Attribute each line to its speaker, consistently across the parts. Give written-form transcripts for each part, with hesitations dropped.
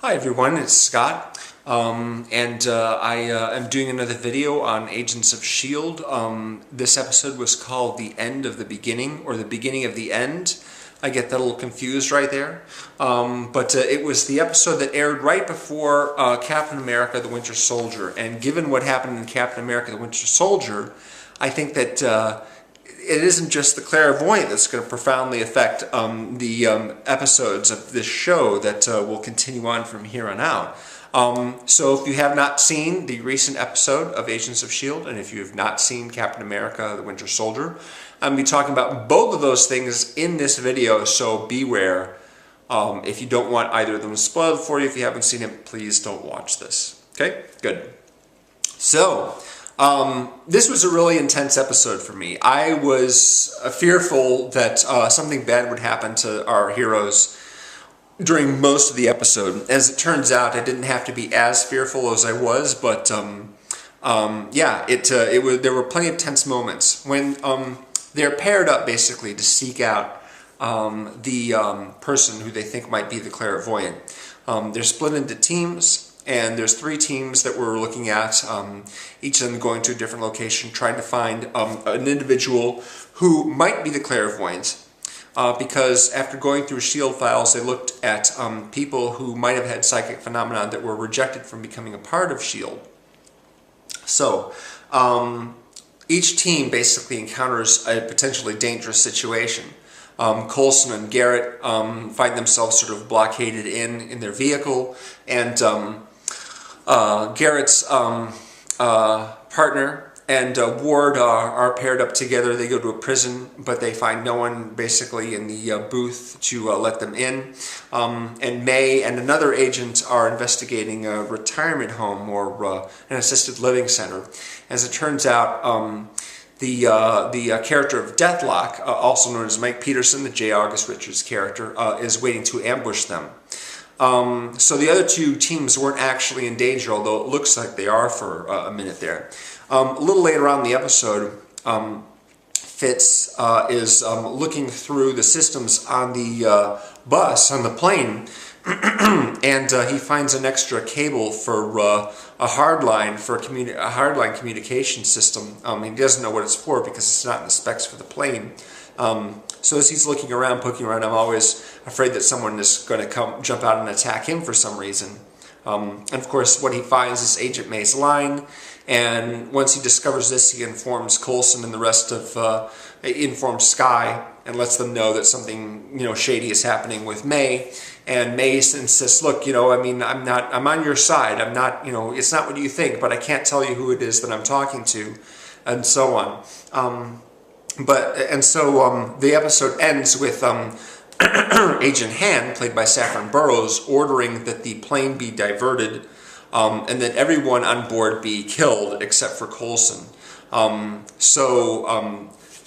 Speaker 1: Hi everyone, it's Scott, I am doing another video on Agents of S.H.I.E.L.D. This episode was called The End of the Beginning, or The Beginning of the End. I get that a little confused right there. It was the episode that aired right before Captain America the Winter Soldier, and given what happened in Captain America the Winter Soldier, I think that it isn't just the clairvoyant that's going to profoundly affect the episodes of this show that will continue on from here on out. So if you have not seen the recent episode of Agents of S.H.I.E.L.D., and if you have not seen Captain America the Winter Soldier, I'm going to be talking about both of those things in this video, so beware. If you don't want either of them spoiled for you, if you haven't seen it, please don't watch this. Okay? Good. So, this was a really intense episode for me. I was fearful that something bad would happen to our heroes during most of the episode. As it turns out, I didn't have to be as fearful as I was, but there were plenty of tense moments when they're paired up basically to seek out the person who they think might be the clairvoyant. They're split into teams. And there's 3 teams that we're looking at, each of them going to a different location, trying to find an individual who might be the clairvoyant. Because after going through S.H.I.E.L.D. files, they looked at people who might have had psychic phenomena that were rejected from becoming a part of S.H.I.E.L.D. So, each team basically encounters a potentially dangerous situation. Coulson and Garrett find themselves sort of blockaded in their vehicle, and Garrett's partner and Ward are paired up together. They go to a prison, but they find no one basically in the booth to let them in. And May and another agent are investigating a retirement home or an assisted living center. As it turns out, the character of Deathlock, also known as Mike Peterson, the J. August Richards character, is waiting to ambush them. So the other 2 teams weren't actually in danger, although it looks like they are for a minute there. A little later on in the episode, Fitz is looking through the systems on the bus, on the plane, and he finds an extra cable for a hardline a hardline communication system. He doesn't know what it's for because it's not in the specs for the plane. So as he's looking around, poking around, I'm always afraid that someone is going to jump out and attack him for some reason. And of course, what he finds is Agent May's line, and once he discovers this, he informs Coulson and the rest of, informs Skye and lets them know that something, shady is happening with May. And May insists, look, I'm on your side. I'm not, it's not what you think, but I can't tell you who it is that I'm talking to, and so on. The episode ends with Agent Han, played by Saffron Burrows, ordering that the plane be diverted and that everyone on board be killed except for Coulson.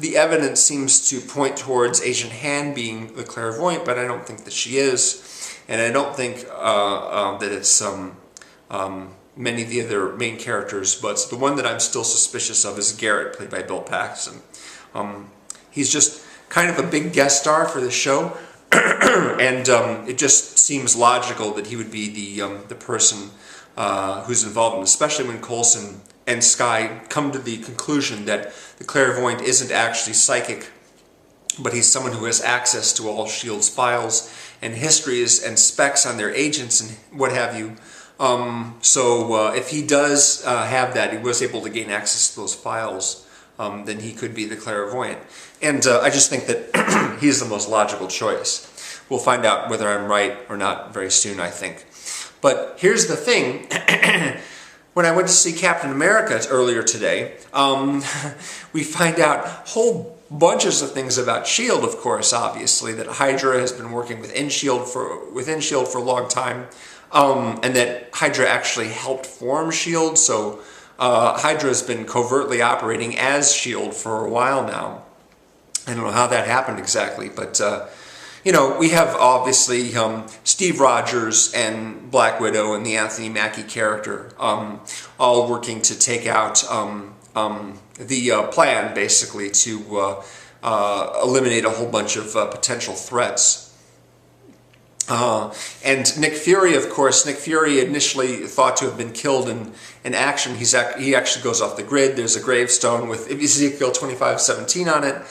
Speaker 1: The evidence seems to point towards Agent Han being the clairvoyant, but I don't think that she is. And I don't think that it's many of the other main characters, but the one that I'm still suspicious of is Garrett, played by Bill Paxton. He's just kind of a big guest star for the show, and it just seems logical that he would be the person who's involved, and especially when Coulson and Skye come to the conclusion that the clairvoyant isn't actually psychic, but he's someone who has access to all S.H.I.E.L.D.'s files and histories and specs on their agents and what have you. If he does have that, he was able to gain access to those files, then he could be the clairvoyant. And I just think that he's the most logical choice. We'll find out whether I'm right or not very soon, I think. But here's the thing. When I went to see Captain America earlier today, we find out whole bunches of things about S.H.I.E.L.D., of course, obviously, that Hydra has been working within S.H.I.E.L.D. for a long time, and that Hydra actually helped form S.H.I.E.L.D., so Hydra has been covertly operating as S.H.I.E.L.D. for a while now. I don't know how that happened exactly, but we have obviously Steve Rogers and Black Widow and the Anthony Mackie character all working to take out the plan, basically, to eliminate a whole bunch of potential threats. And Nick Fury, of course, Nick Fury initially thought to have been killed in action. He actually goes off the grid. There's a gravestone with Ezekiel 25:17 on it.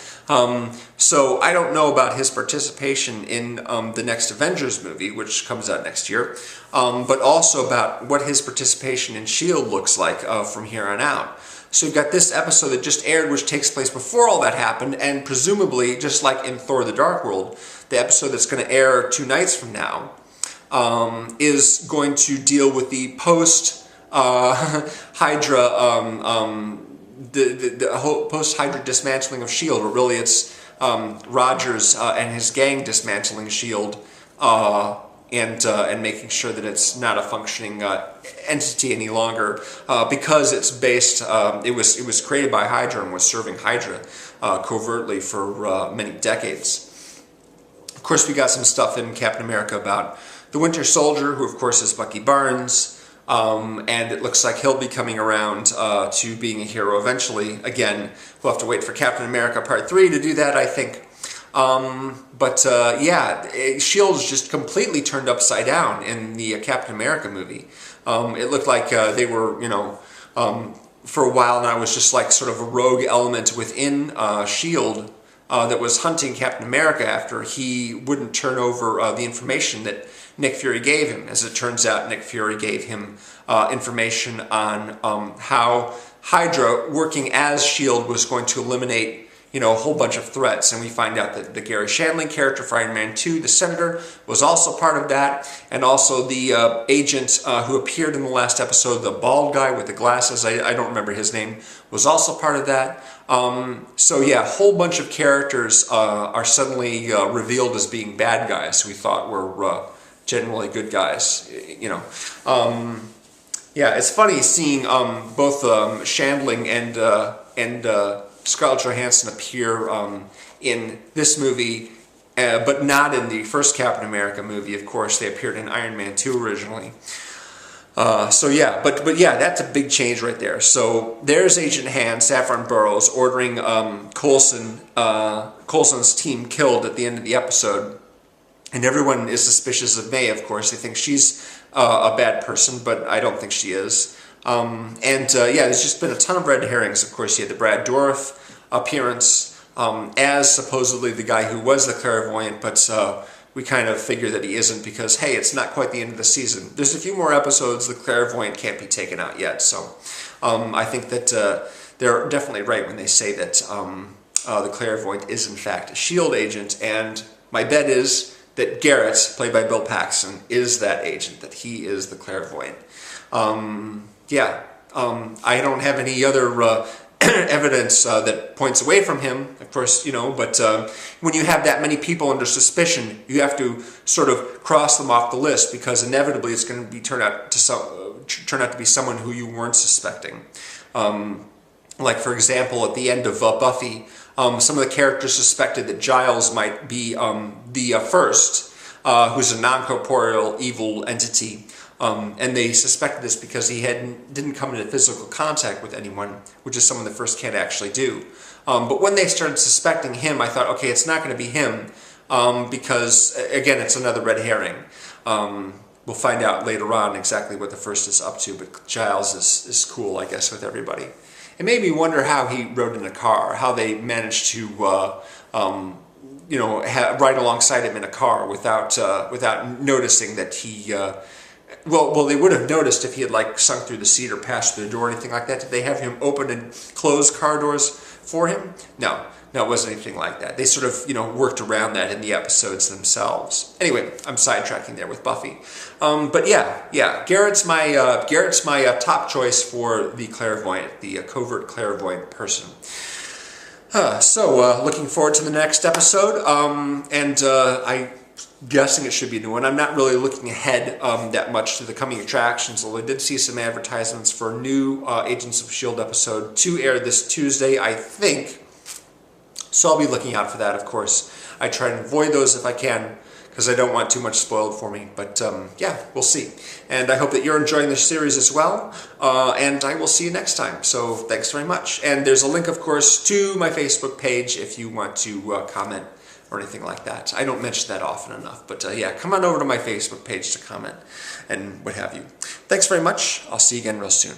Speaker 1: So I don't know about his participation in the next Avengers movie, which comes out next year, but also about what his participation in S.H.I.E.L.D. looks like from here on out. So you've got this episode that just aired, which takes place before all that happened, and presumably, just like in Thor the Dark World, the episode that's going to air 2 nights from now is going to deal with the post-Hydra the whole post-Hydra dismantling of S.H.I.E.L.D., or really it's Rogers and his gang dismantling S.H.I.E.L.D. And making sure that it's not a functioning entity any longer, because it's based. It was created by Hydra and was serving Hydra covertly for many decades. Of course, we got some stuff in Captain America about the Winter Soldier, who of course is Bucky Barnes. And it looks like he'll be coming around to being a hero eventually. Again, we'll have to wait for Captain America Part 3 to do that, I think. Yeah, S.H.I.E.L.D. is just completely turned upside down in the Captain America movie. It looked like they were, for a while now, it was just like sort of a rogue element within S.H.I.E.L.D. That was hunting Captain America after he wouldn't turn over the information that Nick Fury gave him. As it turns out, Nick Fury gave him information on how Hydra, working as S.H.I.E.L.D., was going to eliminate a whole bunch of threats. And we find out that the Gary Shandling character for Iron Man 2, the Senator, was also part of that. And also the agent who appeared in the last episode, the bald guy with the glasses, I don't remember his name, was also part of that. So yeah, a whole bunch of characters are suddenly revealed as being bad guys who we thought were generally good guys, yeah, it's funny seeing both Shandling and Scarlett Johansson appear in this movie, but not in the first Captain America movie. Of course, they appeared in Iron Man 2 originally. So yeah, but yeah, that's a big change right there. So there's Agent Han, Saffron Burrows, ordering Coulson's team killed at the end of the episode. And everyone is suspicious of May, of course. They think she's a bad person, but I don't think she is. Yeah, there's just been a ton of red herrings. Of course, you had the Brad Dourif appearance as supposedly the guy who was the clairvoyant, but we kind of figure that he isn't because, hey, it's not quite the end of the season. There's a few more episodes. The clairvoyant can't be taken out yet. So I think that they're definitely right when they say that the clairvoyant is, in fact, a S.H.I.E.L.D. agent. And my bet is that Garrett, played by Bill Paxton, is that agent, that he is the clairvoyant. Yeah, I don't have any other evidence that points away from him, of course, but when you have that many people under suspicion, you have to sort of cross them off the list because inevitably it's going to be turn out to be someone who you weren't suspecting. Like, for example, at the end of Buffy, some of the characters suspected that Giles might be the first, who's a non-corporeal evil entity. And they suspected this because he didn't come into physical contact with anyone, which is something the first can't actually do. But when they started suspecting him, I thought, okay, it's not going to be him because, again, it's another red herring. We'll find out later on exactly what the first is up to, but Giles is cool, I guess, with everybody. It made me wonder how he rode in a car, how they managed to ride alongside him in a car without noticing that he. Well, they would have noticed if he had sunk through the seat or passed through the door or anything like that. Did they have him open and close car doors for him? No, it wasn't anything like that. They sort of worked around that in the episodes themselves. Anyway, I'm sidetracking there with Buffy, but yeah, Garrett's my top choice for the clairvoyant, the covert clairvoyant person. So looking forward to the next episode, and I. Guessing it should be a new one. I'm not really looking ahead that much to the coming attractions, although I did see some advertisements for a new Agents of S.H.I.E.L.D. episode to air this Tuesday, I think. So I'll be looking out for that, of course. I try to avoid those if I can, because I don't want too much spoiled for me. But yeah, we'll see. And I hope that you're enjoying this series as well. And I will see you next time. So thanks very much. And there's a link, of course, to my Facebook page if you want to comment or anything like that. I don't mention that often enough. But yeah, come on over to my Facebook page to comment and what have you. Thanks very much. I'll see you again real soon.